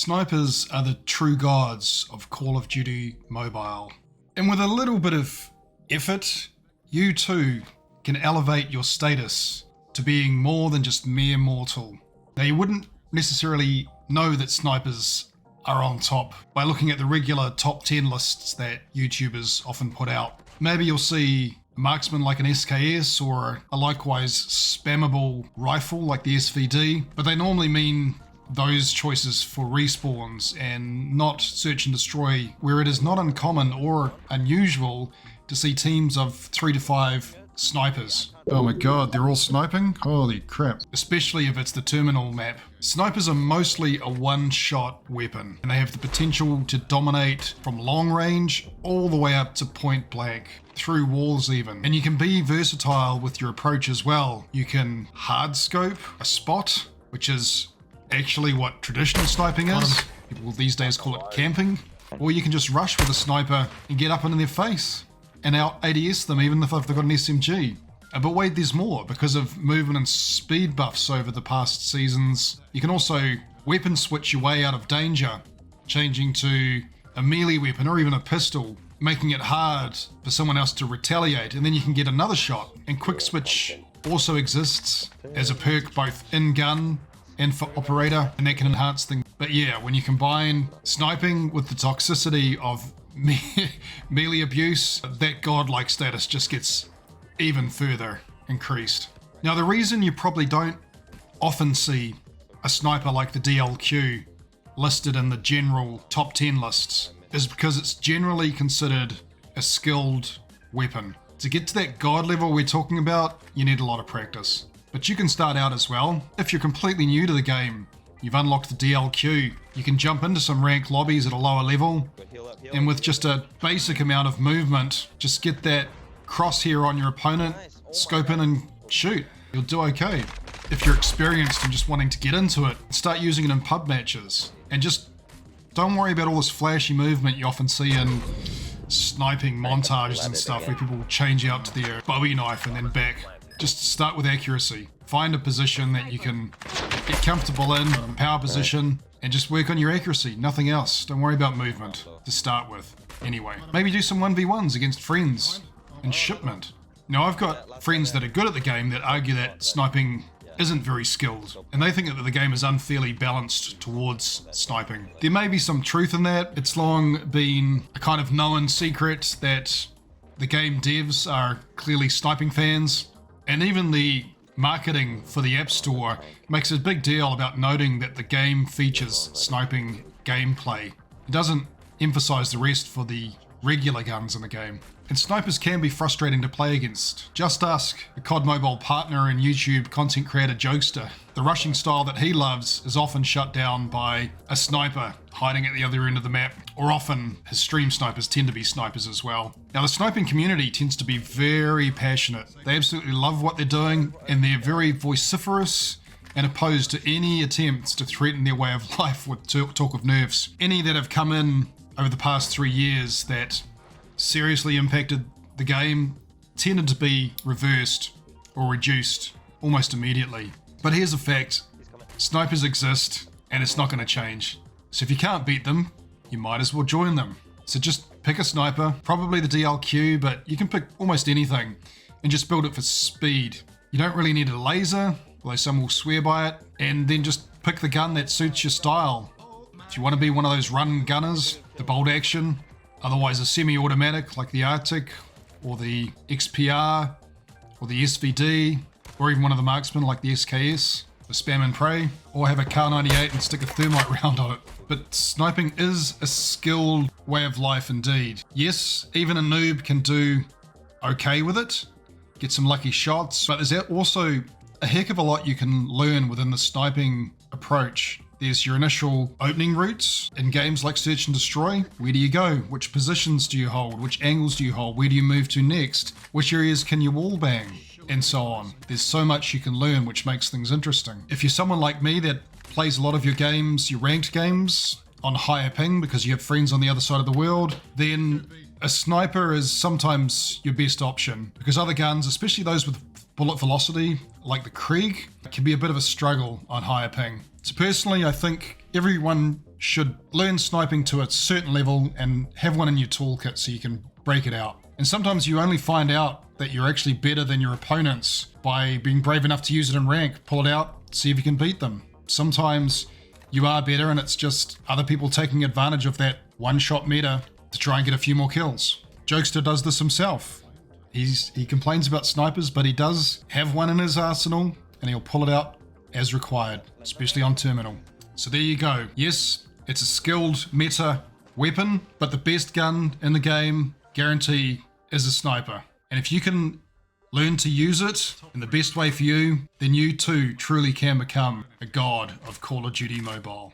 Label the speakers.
Speaker 1: Snipers are the true gods of Call of Duty Mobile. And with a little bit of effort, you too can elevate your status to being more than just mere mortal. Now, you wouldn't necessarily know that snipers are on top by looking at the regular top 10 lists that YouTubers often put out. Maybe you'll see a marksman like an SKS or a likewise spammable rifle like the SVD, but they normally mean those choices for respawns and not search and destroy, where it is not uncommon or unusual to see teams of 3 to 5 snipers. Oh my god, they're all sniping? Holy crap. Especially if it's the terminal map. Snipers are mostly a one-shot weapon, and they have the potential to dominate from long range all the way up to point blank, through walls even. And you can be versatile with your approach as well. You can hardscope a spot, which is actually what traditional sniping is. People these days call it camping. Or you can just rush with a sniper and get up into their face and out ADS them even if they've got an SMG. But wait, there's more. Because of movement and speed buffs over the past seasons, you can also weapon switch your way out of danger, changing to a melee weapon or even a pistol, making it hard for someone else to retaliate, and then you can get another shot. And quick switch also exists as a perk both in gun and for operator, and that can enhance things. But yeah, when you combine sniping with the toxicity of melee abuse, that godlike status just gets even further increased. Now, the reason you probably don't often see a sniper like the DLQ listed in the general top 10 lists is because it's generally considered a skilled weapon. To get to that god level we're talking about, you need a lot of practice. But you can start out as well. If you're completely new to the game, you've unlocked the DLQ, you can jump into some ranked lobbies at a lower level, and with just a basic amount of movement, just get that crosshair on your opponent, scope in and shoot. You'll do okay. If you're experienced and just wanting to get into it, start using it in pub matches. And just don't worry about all this flashy movement you often see in sniping montages and stuff where people will change out to their Bowie knife and then back. Just start with accuracy. Find a position that you can get comfortable in, power position, and just work on your accuracy. Nothing else. Don't worry about movement to start with. Anyway, maybe do some 1v1s against friends in shipment. Now, I've got friends that are good at the game that argue that sniping isn't very skilled, and they think that the game is unfairly balanced towards sniping. There may be some truth in that. It's long been a kind of known secret that the game devs are clearly sniping fans, and even the marketing for the App Store makes a big deal about noting that the game features sniping gameplay. It doesn't emphasize the rest for the regular guns in the game. And snipers can be frustrating to play against. Just ask a COD Mobile partner and YouTube content creator Jokester. The rushing style that he loves is often shut down by a sniper hiding at the other end of the map, or often his stream snipers tend to be snipers as well. Now, the sniping community tends to be very passionate. They absolutely love what they're doing, and they're very vociferous and opposed to any attempts to threaten their way of life with talk of nerfs. Any that have come in over the past 3 years that seriously impacted the game tended to be reversed or reduced almost immediately. But here's a fact: snipers exist and it's not going to change. So if you can't beat them, you might as well join them. So just pick a sniper, probably the DLQ, but you can pick almost anything and just build it for speed. You don't really need a laser, although some will swear by it, and then just pick the gun that suits your style. If you want to be one of those run gunners, the bolt action, otherwise a semi-automatic like the Arctic or the XPR or the SVD, or even one of the marksmen like the SKS, the spam and pray, or have a Kar98 and stick a thermite round on it. But sniping is a skilled way of life indeed. Yes, even a noob can do okay with it, get some lucky shots, but there's also a heck of a lot you can learn within the sniping approach. There's your initial opening routes in games like Search and Destroy. Where do you go? Which positions do you hold? Which angles do you hold? Where do you move to next? Which areas can you wall bang? And so on. There's so much you can learn, which makes things interesting. If you're someone like me that plays a lot of your games, your ranked games, on higher ping because you have friends on the other side of the world, then a sniper is sometimes your best option, because other guns, especially those with bullet velocity, like the Krieg, can be a bit of a struggle on higher ping. So personally, I think everyone should learn sniping to a certain level and have one in your toolkit so you can break it out. And sometimes you only find out that you're actually better than your opponents by being brave enough to use it in rank. Pull it out, see if you can beat them. Sometimes you are better and it's just other people taking advantage of that one-shot meta to try and get a few more kills. Jokester does this himself. He complains about snipers, but he does have one in his arsenal and he'll pull it out as required, especially on terminal. So there you go. Yes, it's a skilled meta weapon, but the best gun in the game, guarantee, is a sniper. And if you can learn to use it in the best way for you, then you too truly can become a god of Call of Duty Mobile.